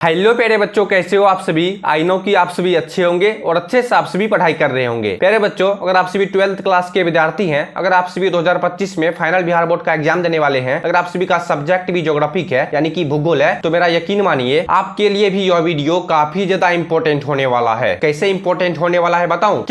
Hello प्यारे बच्चों, कैसे हो आप सभी। आई नो कि आप सभी अच्छे होंगे और अच्छे से आप सभी पढ़ाई कर रहे होंगे। प्यारे बच्चों, अगर आप सभी 12th क्लास के विद्यार्थी हैं, अगर आप सभी 2025 में फाइनल बिहार बोर्ड का एग्जाम देने वाले हैं, अगर आप सभी का सब्जेक्ट भी ज्योग्राफिक है यानी कि भूगोल है, तो मेरा यकीन मानिए आपके लिए भी यह वीडियो काफी ज्यादा इंपॉर्टेंट होने वाला है। कैसे इंपॉर्टेंट होने वाला है बताऊं?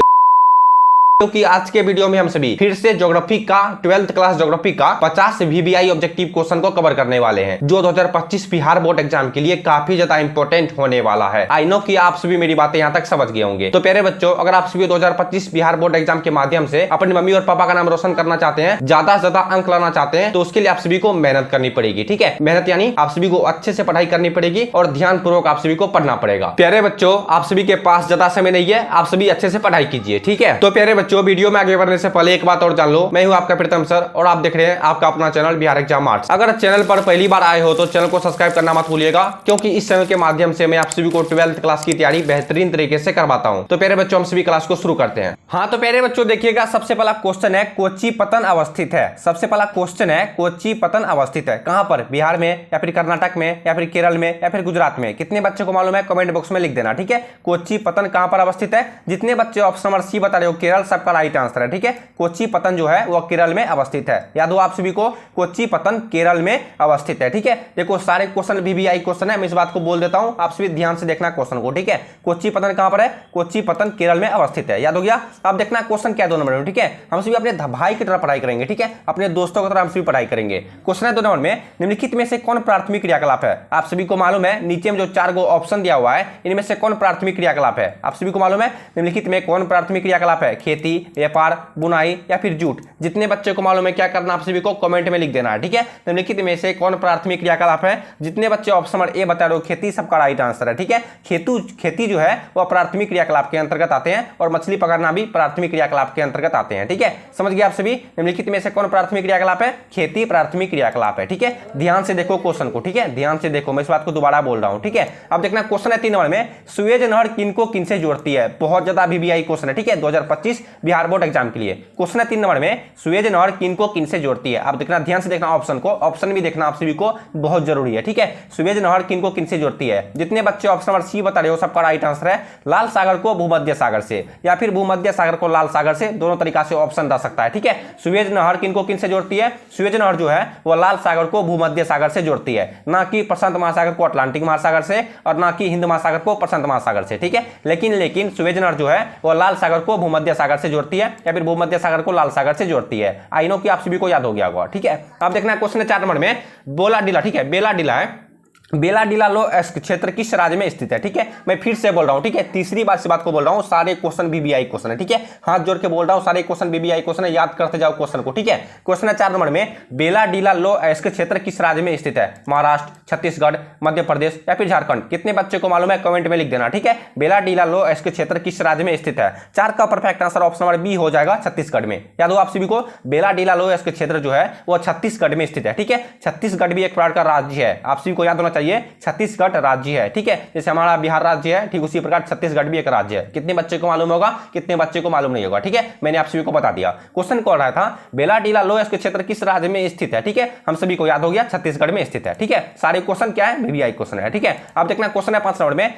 क्योंकि आज के वीडियो में हम सभी फिर से ज्योग्राफी का 12th क्लास ज्योग्राफी का 50 VBI ऑब्जेक्टिव क्वेश्चन को कवर करने वाले हैं, जो 2025 बिहार बोर्ड एग्जाम के लिए काफी ज्यादा इंपॉर्टेंट होने वाला है। आई नो कि आप सभी मेरी बातें यहां तक समझ गए होंगे। तो प्यारे बच्चों, अगर आप सभी 2025 बिहार बोर्ड एग्जाम के माध्यम से अपनी मम्मी और पापा का नाम रोशन करना चाहते हैं, ज्यादा से ज्यादा अंक लाना चाहते हैं, तो उसके लिए आप सभी को मेहनत करनी पड़ेगी। ठीक है, मेहनत यानी आप सभी को अच्छे से पढ़ाई करनी पड़ेगी और ध्यान पूर्वक आप सभी को पढ़ना पड़ेगा। प्यारे बच्चों, आप सभी के पास ज्यादा समय नहीं है, आप सभी अच्छे से पढ़ाई कीजिए। ठीक है, तो प्यारे बच्चों, वीडियो में आगे से पहले एक बात और जान लो, मैं हूं आपका प्रीतम सर और आप देख रहे हैं आपका अपना चैनल बिहार एग्जाम मार्क्स। अगर चैनल पर पहली बार आए हो तो चैनल को सब्सक्राइब करना मत भूलिएगा, क्योंकि इस चैनल के माध्यम से मैं आप सभी को 12th क्लास की तैयारी बेहतरीन तरीके से करवाता हूं। तो प्यारे बच्चों, हम सभी क्लास को शुरू करते हैं। हाँ, तो प्यारे बच्चों देखिएगा, सबसे पहला क्वेश्चन है कोच्चि पतन अवस्थित है। सबसे पहला क्वेश्चन है कोच्चि पतन अवस्थित है कहां पर? बिहार में या फिर कर्नाटक में या फिर केरल में या फिर गुजरात में? कितने बच्चों को मालूम है कमेंट बॉक्स में लिख देना। ठीक है, कोच्चि पतन कहां पर अवस्थित है? जितने बच्चे ऑप्शन नंबर सी बता रहे हो केरल, सबका राइट आंसर है। ठीक है, कोच्चि पतन जो है वो केरल में अवस्थित है। याद हो आप सभी को, कोच्चि पतन केरल में अवस्थित है। ठीक है, देखो सारे क्वेश्चन VBI क्वेश्चन है, मैं इस बात को बोल देता हूं, आप सभी ध्यान से देखना क्वेश्चन को। ठीक है, कोच्चि पतन कहां पर है? कोच्चि पतन केरल में अवस्थित है। याद हो गया? अब देखना क्वेश्चन क्या है 2 नंबर में। ठीक है, हम सभी अपने भाई की तरह पढ़ाई करेंगे। ठीक है, अपने दोस्तों की तरह हम सभी पढ़ाई करेंगे। क्वेश्चन है 2 नंबर में, निम्नलिखित में से कौन प्राथमिक क्रियाकलाप है? आप सभी को मालूम है नीचे में जो 4 गो ऑप्शन दिया हुआ है, इनमें से कौन प्राथमिक क्रियाकलाप है? आप सभी को मालूम है निम्नलिखित में कौन प्राथमिक क्रियाकलाप है? खेती, व्यापार, बुनाई या फिर जूट? जितने बच्चे को मालूम है क्या करना आप सभी को कमेंट में लिख देना है। ठीक है, निम्नलिखित में से कौन प्राथमिक क्रियाकलाप है? जितने बच्चे ऑप्शन नंबर ए बता रहे हो खेती, सबका राइट आंसर है। ठीक है, खेती जो है वह प्राथमिक क्रियाकलाप के अंतर्गत आते हैं और मछली पकड़ना भी प्राथमिक क्रियाकलाप के अंतर्गत आते हैं। ठीक है, समझ गए आप सभी? निम्नलिखित में से कौन प्राथमिक क्रियाकलाप है? खेती प्राथमिक क्रियाकलाप है। ठीक है, ध्यान से देखो क्वेश्चन को। ठीक है, ध्यान से देखो, मैं इस बात को दोबारा बोल रहा हूं। ठीक है, अब देखना क्वेश्चन है 3 नंबर में, सुएज नहर किनको किन से जोड़ती है? बहुत ज्यादा VBI क्वेश्चन है। ठीक है, 2025 बिहार बोर्ड एग्जाम के लिए क्वेश्चन है 3 नंबर में, सुएज नहर किनको किन से जोड़ती है? आप देखना, ध्यान से देखना ऑप्शन को, ऑप्शन भी देखना आप सभी को बहुत जरूरी है। ठीक है, सुएज नहर किनको किन से जोड़ती है? जितने बच्चे ऑप्शन नंबर सी बता रहे हो सबका राइट आंसर है। लाल सागर को भूमध्य सागर से या फिर भूमध्य सागर को लाल सागर से, दोनों तरीका से ऑप्शन दे सकता है। ठीक है, सुएज नहर किनको किन से जोड़ती है? सुएज नहर जो है वो लाल सागर को भूमध्य सागर से जोड़ती है, ना कि प्रशांत महासागर को अटलांटिक महासागर से और ना कि हिंद महासागर को प्रशांत महासागर से। ठीक है, लेकिन सुएज नहर जो है वो लाल सागर को भूमध्य सागर से जोड़ती है या फिर भूमध्य सागर को लाल सागर से जोड़ती है। आई नो कि आप सभी को याद हो गया होगा। ठीक है, अब देखना क्वेश्चन है 4 नंबर में, बोलाडीला। ठीक है, बेलाडीला है, बेलाडीला लो क्षेत्र किस राज्य में स्थित है? ठीक है, मैं फिर से बोल रहा हूं। ठीक है, तीसरी बार से बात को बोल रहा हूं, सारे क्वेश्चन VBI क्वेश्चन है। ठीक है, हाथ जोड़ के बोल रहा हूं, सारे क्वेश्चन VBI क्वेश्चन है, याद करते जाओ क्वेश्चन को। ठीक है, क्वेश्चन है 4 नंबर में, बेलाडीला लो क्षेत्र किस राज्य में स्थित है? महाराष्ट्र, छत्तीसगढ़, मध्य प्रदेश या फिर झारखंड? कितने बच्चे को मालूम है कमेंट में लिख देना। ठीक है, बेलाडीला लो क्षेत्र किस राज्य में स्थित है? 4 का perfect answer option number B हो जाएगा, छत्तीसगढ़ में। याद हो आप सभी को, बेलाडीला लो क्षेत्र जो है वो छत्तीसगढ़ में स्थित है। ठीक है, छत्तीसगढ़ भी एक प्रकार का राज्य है, आप सभी को याद होना चाहिए, छत्तीसगढ़ राज्य है। ठीक है, जैसे हमारा बिहार राज्य है, ठीक उसी प्रकार छत्तीसगढ़ भी एक राज्य है। कितने बच्चे को मालूम होगा, कितने बच्चे को मालूम नहीं होगा? ठीक है, मैंने आप सभी को बता दिया। क्वेश्चन कौन रहा था, बेलाडीला लो क्षेत्र किस राज्य में स्थित है? ठीक है, हम सभी को याद हो गया, छत्तीसगढ़ में स्थित है। ठीक है, सारे क्वेश्चन क्या है? VBI क्वेश्चन है। ठीक है, अब देखना क्वेश्चन है 5 नंबर में,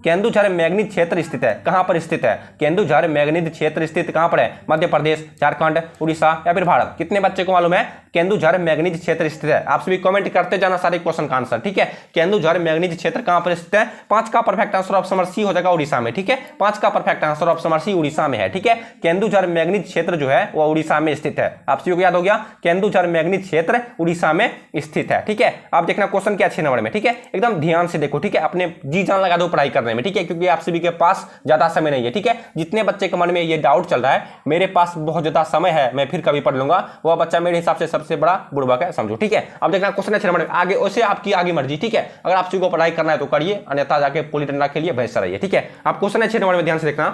केंदुझर मैग्नीज क्षेत्र स्थित है, कहां पर स्थित है? केंदुझर मैग्नीज क्षेत्र स्थित कहां पर है? मध्य प्रदेश, झारखंड, उड़ीसा या फिर भारत? कितने बच्चे को मालूम है केंदुझर मैग्नीज क्षेत्र स्थित है? आप सभी कमेंट करते जाना सारे क्वेश्चन का आंसर। ठीक है, केंदुझर मैग्नीज क्षेत्र कहां पर स्थित है? 5 का perfect answer option number C हो जाएगा, उड़ीसा में। ठीक है, 5 का perfect answer option number C Orissa में है। ठीक है, केंदुझर मैग्नीज क्षेत्र जो है वो उड़ीसा में स्थित है। आप सभी को याद हो गया, केंदुझर मैग्नीज क्षेत्र उड़ीसा में स्थित है। ठीक है, आप देखना क्वेश्चन क्या 6 नंबर में। ठीक है, एकदम ध्यान से देखो। ठीक है, अपने जी जान लगा दो पढ़ाई करने में। ठीक है, क्योंकि आप सभी के पास ज्यादा समय नहीं है। ठीक है, जितने बच्चे के मन में ये डाउट चल रहा है मेरे पास बहुत ज्यादा समय है, मैं फिर कभी पढ़ लूंगा, वह बच्चा मेरे हिसाब से सबसे बड़ा बुड़बक है, समझो। ठीक है, अब देखना क्वेश्चन 6 नंबर में, आगे वैसे आपकी आगे मर्जी। ठीक है, अगर आप सभी को पढ़ाई करना है तो करिए, अन्यथा जाके पुली डंडा के लिए बेहतर रहिए। ठीक है, आप क्वेश्चन 6 नंबर में ध्यान से देखना,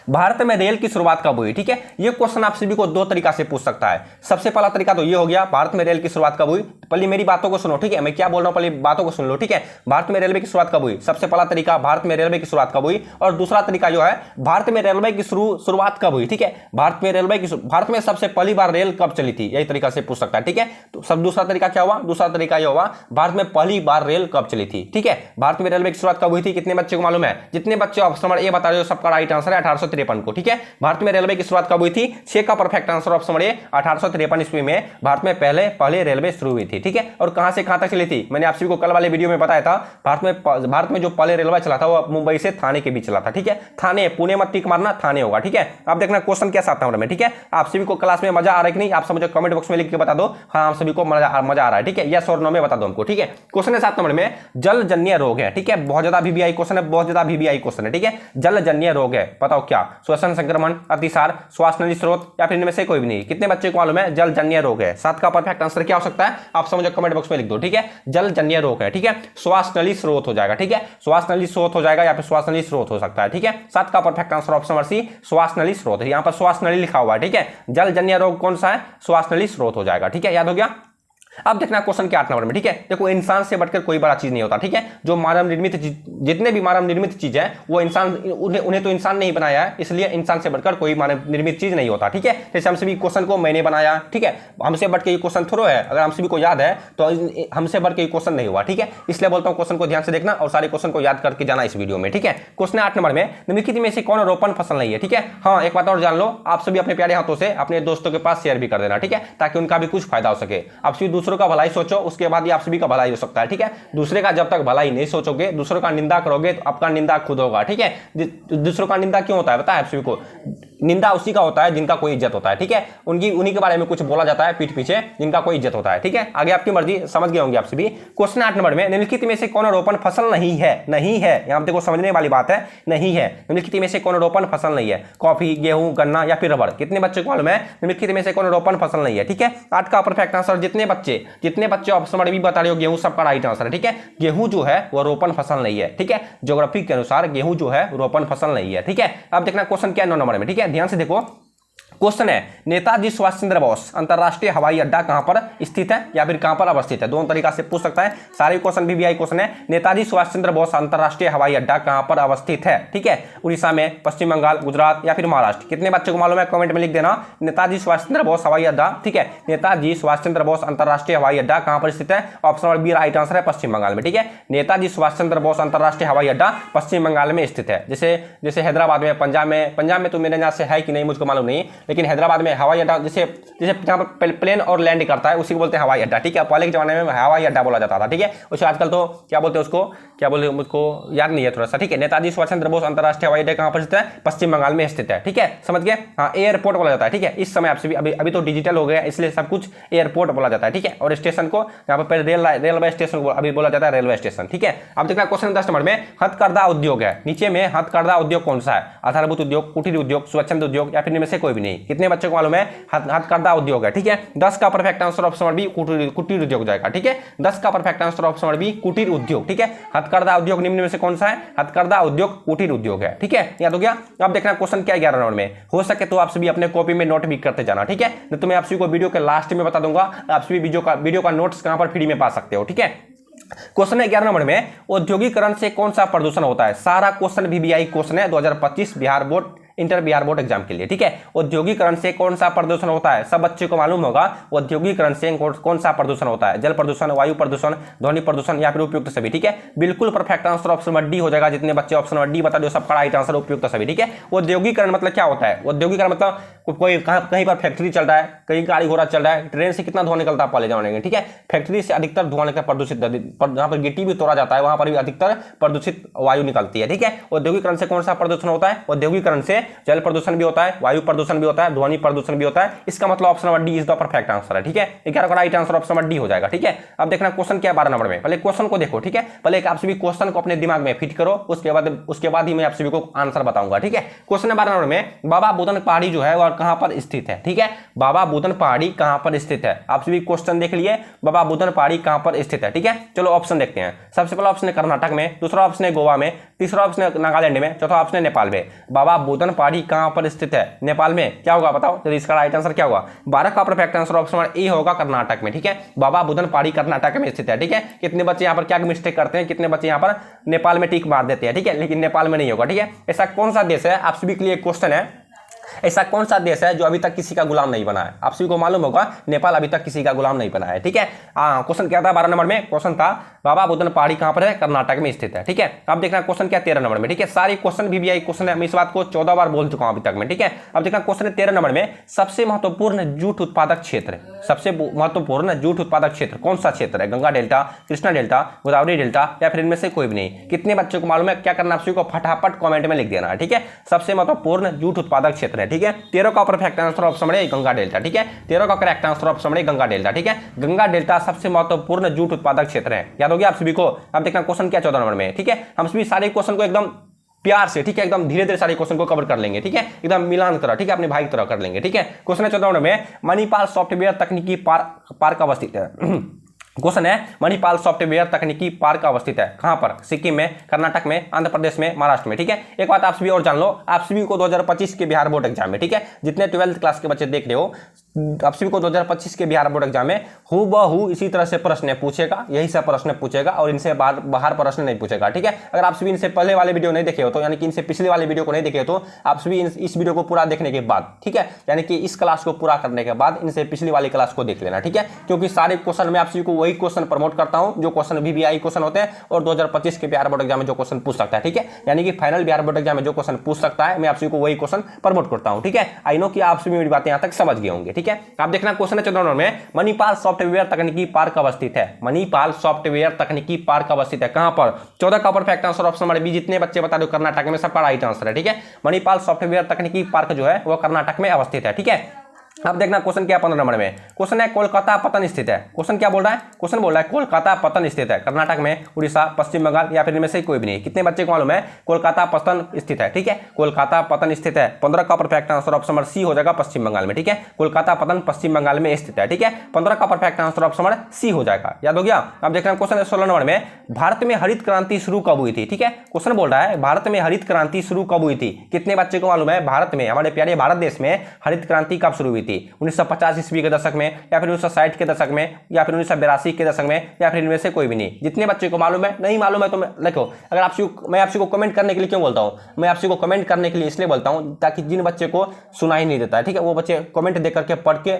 भारत में रेल की शुरुआत कब हुई? ठीक है, ये क्वेश्चन आप सभी को दो तरीका से पूछ सकता है। सबसे पहला तरीका तो ये हो गया, भारत में रेल की शुरुआत कब हुई। पहले मेरी बातों को सुनो, ठीक है, मैं क्या बोल रहा हूं पहले बातों को सुन लो, ठीक है। भारत में रेलवे की शुरुआत कब हुई? सबसे पहला तरीका, भारत में रेलवे की शुरुआत कब हुई। और दूसरा तरीका जो है, भारत में रेलवे की शुरुआत कब हुई। ठीक है, भारत में सबसे पहली बार रेल कब चली थी, यही तरीका से पूछ सकता है। ठीक है, तो सब दूसरा तरीका क्या हुआ? दूसरा तरीका यह हुआ, भारत में पहली बार रेल कब चली थी। ठीक है, भारत में रेलवे की शुरुआत कब हुई थी? कितने बच्चों को मालूम है? जितने बच्चे ऑप्शन नंबर ए बता रहे हो सबका राइट आंसर है 1853 को। ठीक है, भारत में रेलवे की शुरुआत कब हुई थी? 6 का perfect answer option number A 1853 ईस्वी में भारत में पहले रेलवे शुरू हुई थी। ठीक है, और कहां से कहां तक चली थी? मैंने आप सभी को कल वाले वीडियो में बताया था, भारत में जो पहले रेलवे चला था वो मुंबई से थाने के बीच चला था। ठीक है, थाने, पुणे मत टिक मारना, थाने होगा। ठीक है, अब देखना क्वेश्चन कैसा आता है। ठीक है, आप सभी को क्लास में मजा आ रहा है कि नहीं? आप सब मुझे कमेंट बॉक्स में लिख के बता दो, हाँ आप सभी को मजा आ रहा है। ठीक है, यस और नो में बता दो हमको। ठीक है, क्वेश्चन है 7 नंबर में, जलजन्य रोग है। ठीक है, बहुत ज्यादा VVI क्वेश्चन है, बहुत ज्यादा VVI क्वेश्चन है। ठीक है, जलजन्य रोग है, बताओ क्या? श्वसन संक्रमण, अतिसार, श्वास नली स्रोत या फिर इनमें से कोई भी नहीं। कितने बच्चे को मालूम है जलजन्य रोग है? 7 का परफेक्ट आंसर क्या हो सकता है? आप सब मुझे कमेंट बॉक्स में लिख दो। ठीक है, जलजन्य रोग है। ठीक है, श्वास नली स्रोत हो जाएगा। ठीक है, श्वास नली स्रोत हो जाएगा या फिर श्वास नली स्रोत हो सकता है। ठीक है, 7 का perfect answer option number C श्वास नली स्रोत है। यहां पर श्वास नली लिखा हुआ है। ठीक है, जलजन्य रोग कौन सा है? श्वास नली स्रोत हो जाएगा। ठीक है, याद हो गया। अब देखना क्वेश्चन के 8 नंबर में। ठीक है, देखो इंसान से बढ़कर कोई बड़ा चीज नहीं होता। ठीक है, जो मानव निर्मित जितने भी मानव निर्मित चीज है वो इंसान, उन्हें तो इंसान नहीं बनाया है, इसलिए इंसान से बढ़कर कोई मानव निर्मित चीज नहीं होता। ठीक है, जैसे हम सभी क्वेश्चन को मैंने बनाया। ठीक है, हमसे बढ़ के ये क्वेश्चन थोड़ा है, अगर हम सभी को याद है तो हमसे बढ़ के ये क्वेश्चन नहीं हुआ। ठीक है, इसलिए बोलता हूँ क्वेश्चन को ध्यान से देखना और सारे क्वेश्चन को याद करके जाना इस वीडियो में। ठीक है, क्वेश्चन 8 नंबर में, निम्नलिखित में से कौन रोपण फसल नहीं है? ठीक है, हाँ एक बात और जान लो, आप सभी अपने प्यारे हाथों से अपने दोस्तों के पास शेयर भी कर देना। ठीक है, ताकि उनका भी कुछ फायदा हो सके। आप सभी दूसरों का भलाई सोचो, उसके बाद ही आप सभी का भलाई हो सकता है। ठीक है, दूसरे का जब तक भलाई नहीं सोचोगे, दूसरों का निंदा करोगे तो आपका निंदा खुद होगा। ठीक है, दूसरों का निंदा क्यों होता है पता है आप सभी को? निंदा उसी का होता है जिनका कोई इज्जत होता है। ठीक है, उन्हीं के बारे में कुछ बोला जाता है पीठ पीछे जिनका कोई इज्जत होता है। ठीक है, आगे आपकी मर्जी, समझ गए होंगे आप सभी। क्वेश्चन 8 नंबर में, निम्नलिखित में से कौन रोपण फसल नहीं है? नहीं है, यहां देखो समझने वाली बात है, नहीं है। निम्नलिखित में से कौन रोपण फसल नहीं है? कॉफी, गेहूं, गन्ना या फिर रबड़? कितने बच्चों को मालूम है निम्नलिखित में से कौन रोपण फसल नहीं है? ठीक है, 8 का परफेक्ट आंसर, जितने बच्चे ऑप्शन नंबर बी बता रहे हो गेहूं, सबका राइट आंसर है। ठीक है, गेहूं जो है वो रोपण फसल नहीं है। ठीक है, ज्योग्राफी के अनुसार गेहूं जो है रोपण फसल नहीं है। ठीक है, अब देखना क्वेश्चन क्या 9 नंबर में। ठीक है, ध्यान से देखो, क्वेश्चन है, नेताजी सुभाष चंद्र बोस अंतरराष्ट्रीय हवाई अड्डा कहां पर स्थित है या फिर कहां पर अवस्थित है? दोनों तरीका से पूछ सकता है, सारे क्वेश्चन VVI क्वेश्चन है। नेताजी सुभाष चंद्र बोस अंतरराष्ट्रीय हवाई अड्डा कहां पर अवस्थित है? ठीक है, उड़ीसा में, पश्चिम बंगाल, गुजरात या फिर महाराष्ट्र? कितने बच्चों को मालूम है कमेंट में लिख देना। नेताजी सुभाष चंद्र बोस हवाई अड्डा, ठीक है, नेताजी सुभाष चंद्र बोस अंतरराष्ट्रीय हवाई अड्डा कहां पर स्थित है? Option number B right answer है, पश्चिम बंगाल में। ठीक है, नेताजी सुभाष चंद्र बोस अंतरराष्ट्रीय हवाई अड्डा पश्चिम बंगाल में स्थित है। जैसे हैदराबाद में, पंजाब में तो मेरे यहाँ से है कि नहीं मुझको मालूम नहीं, लेकिन हैदराबाद में हवाई अड्डा, जैसे जहां पर प्लेन और लैंड करता है उसी को बोलते हैं हवाई अड्डा। ठीक है, पहले के जमाने में हवाई अड्डा बोला जाता था। ठीक है, उसे आजकल तो क्या बोलते हैं उसको, क्या बोलते हैं मुझको याद नहीं है थोड़ा सा। ठीक है, नेताजी सुभाष चंद्र बोस अंतरराष्ट्रीय हवाई अड्डा कहां पर स्थित है? पश्चिम बंगाल में स्थित है। ठीक है, समझ गए? हाँ, एयरपोर्ट बोला जाता है। ठीक है, इस समय आपसे अभी तो डिजिटल हो गया इसलिए सब कुछ एयरपोर्ट बोला जाता है। ठीक है, और स्टेशन को यहाँ पर रेलवे स्टेशन को अभी बोला जाता है रेलवे स्टेशन। ठीक है, अब देखना क्वेश्चन 10 नंबर में, हथकरघा उद्योग है। नीचे में हथकरघा उद्योग कौन सा है? आधारभूत उद्योग, कुटीर उद्योग, स्वच्छंद उद्योग या फिर इनमें से कोई भी नहीं? कितने बच्चों को मालूम है हथकरघा उद्योग है? ठीक है, 10 का perfect answer option number B कुटीर उद्योग हो जाएगा। ठीक है, 10 का perfect answer option number B कुटीर उद्योग। ठीक है, हथकरघा उद्योग निम्न में से कौन सा है? हथकरघा उद्योग कुटीर उद्योग है। ठीक है, याद हो गया। अब देखना क्वेश्चन क्या 11 नंबर में, हो सके तो आप सभी अपने कॉपी में नोट भी करते जाना। ठीक है, तो मैं आप सभी को वीडियो के लास्ट में बता दूंगा, आप सभी वीडियो का नोट्स कहां पर फ्री में पा सकते हो। ठीक है, क्वेश्चन है 11 नंबर में, औद्योगिकरण से कौन सा प्रदूषण होता है? सारा क्वेश्चन VVI क्वेश्चन है 2025 Bihar board inter Bihar board exam के लिए। ठीक है, औद्योगिकरण से कौन सा प्रदूषण होता है? सब बच्चे को मालूम होगा औद्योगिकरण से कौन सा प्रदूषण होता है? जल प्रदूषण, वायु प्रदूषण, ध्वनि प्रदूषण या फिर उपयुक्त सभी? ठीक है, बिल्कुल perfect answer option number D हो जाएगा। जितने बच्चे ऑप्शन नंबर डी बता दो सबका राइट आंसर उपयुक्त सभी। ठीक है, औद्योगिकरण मतलब क्या होता है? औद्योगिकरण मतलब कोई कहीं पर फैक्ट्री चल रहा है, कहीं गाड़ी घोड़ा चल रहा है, ट्रेन से कितना धुआं निकलता है पहले जमाने में। ठीक है, फैक्ट्री से अधिकतर धुआं निकलता प्रदूषित, जहां पर गिट्टी भी तोड़ा जाता है वहां पर भी अधिकतर प्रदूषित वायु निकलती है। ठीक है, औद्योगिकरण से कौन सा प्रदूषण होता है? औद्योगिकरण से जल प्रदूषण होता है, वायु प्रदूषण भी होता है, ध्वनि प्रदूषण भी होता है। इसका मतलब option number D is the perfect answer है। ठीक है, 11 का right answer option number D हो जाएगा। ठीक है, अब देखना क्वेश्चन क्या 12 नंबर में। पहले क्वेश्चन को देखो। ठीक है, पहले आप सभी क्वेश्चन को अपने दिमाग में फिट करो, उसके बाद ही मैं आप सभी को आंसर बताऊंगा। ठीक है, क्वेश्चन 12 नंबर में, बाबा बुदन पहाड़ी जो है और कहां पर स्थित है? ठीक है, बाबा बुदन पहाड़ी कहां पर स्थित है? आप सभी क्वेश्चन देख लिए, बाबा बुदन पहाड़ी कहां पर स्थित है? ठीक है, चलो ऑप्शन देखते हैं। सबसे पहला ऑप्शन है कर्नाटक में, दूसरा ऑप्शन है गोवा में, तीसरा ऑप्शन है नागालैंड में, चौथा ऑप्शन है नेपाल में। बाबा बुदन पहाड़ी कहां पर स्थित है? नेपाल में। क्या होगा बताओ, तो इसका राइट आंसर क्या होगा? 12 का perfect answer option number A होगा, कर्नाटक में। ठीक है, बाबा बुदन पहाड़ी कर्नाटक में स्थित है। ठीक है, कितने बच्चे यहाँ पर क्या मिस्टेक करते हैं, कितने बच्चे यहाँ पर नेपाल में टिक मार देते हैं। ठीक है, लेकिन नेपाल में नहीं होगा। ठीक है, ऐसा कौन सा देश है, आप सभी के लिए क्वेश्चन है, ऐसा कौन सा देश है जो अभी तक किसी का गुलाम नहीं बना है? आप सभी को मालूम होगा नेपाल अभी तक किसी का गुलाम नहीं बना है। ठीक है, क्वेश्चन क्या था 12 नंबर में? क्वेश्चन था बाबा बुदन पहाड़ी कहां पर है? कर्नाटक में स्थित है। ठीक है, अब देखना क्वेश्चन क्या 13 नंबर में। ठीक है, सारे क्वेश्चन भी क्वेश्चन है, मैं इस बात को 14 बार बोल चुका हूं अभी तक में। ठीक है, अब देखना क्वेश्चन 13 नंबर में, सबसे महत्वपूर्ण जूट उत्पादक क्षेत्र, सबसे महत्वपूर्ण जूट उत्पादक क्षेत्र कौन सा क्षेत्र है? Ganga delta, Krishna delta, Godavari delta, या फिर इनमें से कोई भी नहीं? कितने बच्चों को मालूम है? क्या करना, आप सभी को फटाफट कमेंट में लिख देना है। ठीक है, सबसे महत्वपूर्ण जूट उत्पादक क्षेत्र है। ठीक है, 13 का परफेक्ट आंसर ऑप्शन है गंगा डेल्टा। ठीक है, 13 का करेक्ट आंसर ऑप्शन है गंगा डेल्टा। ठीक है, गंगा डेल्टा सबसे महत्वपूर्ण जूट उत्पादक क्षेत्र है, याद हो गया आप सभी को। अब देखना क्वेश्चन क्या 14 नंबर में। ठीक है, हम सभी सारे क्वेश्चन को एकदम प्यार से, ठीक है, एकदम धीरे धीरे सारे क्वेश्चन को कवर कर लेंगे। ठीक है, एकदम मिलान तरह, ठीक है, अपने भाई की तरह कर लेंगे। ठीक है, क्वेश्चन 14 नंबर में, मणिपाल सॉफ्टवेयर तकनीकी पार्क अवस्थित है। क्वेश्चन है, मणिपाल सॉफ्टवेयर तकनीकी पार्क अवस्थित है कहां पर? सिक्किम में, कर्नाटक में, आंध्र प्रदेश में, महाराष्ट्र में। ठीक है, एक बात आप सभी और जान लो, आप सभी को 2025 के बिहार बोर्ड एग्जाम में, ठीक है, जितने 12th क्लास के बच्चे देख रहे हो, आप सभी को 2025 के बिहार बोर्ड एग्जाम में हूबहू इसी तरह से प्रश्न पूछेगा, यही सब प्रश्न पूछेगा और इनसे बाहर प्रश्न नहीं पूछेगा। ठीक है, अगर आप सभी इनसे पहले वाले वीडियो नहीं देखे हो तो, यानी कि इनसे पिछले वाले वीडियो को नहीं देखे हो तो आप सभी इस वीडियो को पूरा देखने के बाद, ठीक है, यानी कि इस क्लास को पूरा करने के बाद इनसे पिछली वाली क्लास को देख लेना। ठीक है, क्योंकि सारे क्वेश्चन में आप सभी को वही क्वेश्चन प्रमोट करता हूं जो क्वेश्चन VBI क्वेश्चन होते हैं और 2025 के बिहार बोर्ड एग्जाम में जो क्वेश्चन पूछ सकता है। ठीक है, यानी कि फाइनल बिहार बोर्ड एग्जाम में जो क्वेश्चन पूछ सकता है, मैं आप सभी को वही क्वेश्चन प्रमोट करता हूं। ठीक है, आई नो कि आप सभी मेरी बातें यहां तक समझ गए होंगे। ठीक है, आप देखना क्वेश्चन 14 नंबर में, मणिपाल सॉफ्टवेयर तकनीकी पार्क अवस्थित है। मणिपाल सॉफ्टवेयर तकनीकी पार्क अवस्थित है कहां पर? 14 का perfect answer option number B, जितने बच्चे बता दो कर्नाटक में, सबका राइट आंसर है। ठीक है, मणिपाल सॉफ्टवेयर तकनीकी पार्क जो है वो कर्नाटक में अवस्थित है। ठीक है, अब देखना क्वेश्चन क्या 15 नंबर में। क्वेश्चन है, कोलकाता पतन स्थित है। क्वेश्चन क्या बोल रहा है? क्वेश्चन बोल रहा है कोलकाता पतन स्थित है कर्नाटक में, उड़ीसा, पश्चिम बंगाल, या फिर इनमें से कोई भी नहीं। कितने बच्चे को मालूम है कोलकाता पतन स्थित है? ठीक है, कोलकाता पतन स्थित है। 15 का perfect answer option number C हो जाएगा, पश्चिम बंगाल में। ठीक है, कोलकाता पतन पश्चिम बंगाल में स्थित है। ठीक है, 15 का perfect answer option number C हो जाएगा, याद हो गया। अब देखना क्वेश्चन 16 नंबर में, भारत में हरित क्रांति शुरू कब हुई थी? ठीक है, क्वेश्चन बोल रहा है भारत में हरित क्रांति शुरू कब हुई थी? कितने बच्चे को मालूम है भारत में, हमारे प्यारे भारत देश में हरित क्रांति कब शुरू हुई थी? 1950 ईस्वी के दशक में, या फिर 1960 के दशक में, या फिर 1982 के दशक में, या फिर इनमें से कोई भी नहीं? जितने बच्चे को मालूम है, नहीं मालूम है तो देखो, अगर मैं आपसे को कमेंट करने के लिए क्यों बोलता हूं? मैं आपसे को कमेंट करने के लिए इसलिए बोलता हूं ताकि जिन बच्चे को सुनाई नहीं देता है, ठीक है, वो बच्चे कमेंट देख करके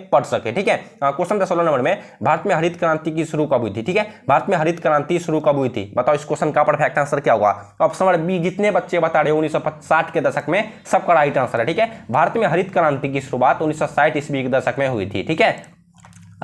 पढ़ सके। ठीक है, क्वेश्चन 16 नंबर में, भारत में हरित क्रांति की शुरू कब हुई थी? ठीक है, भारत में हरित क्रांति शुरू कब हुई थी? बताओ इस क्वेश्चन का परफेक्ट आंसर क्या होगा? ऑप्शन नंबर बी, जितने बच्चे बता रहे हो 1960 के दशक में, सबका राइट आंसर है। ठीक है, भारत में हरित क्रांति की शुरुआत 1960 ईस्वी के दशक में हुई थी। ठीक है,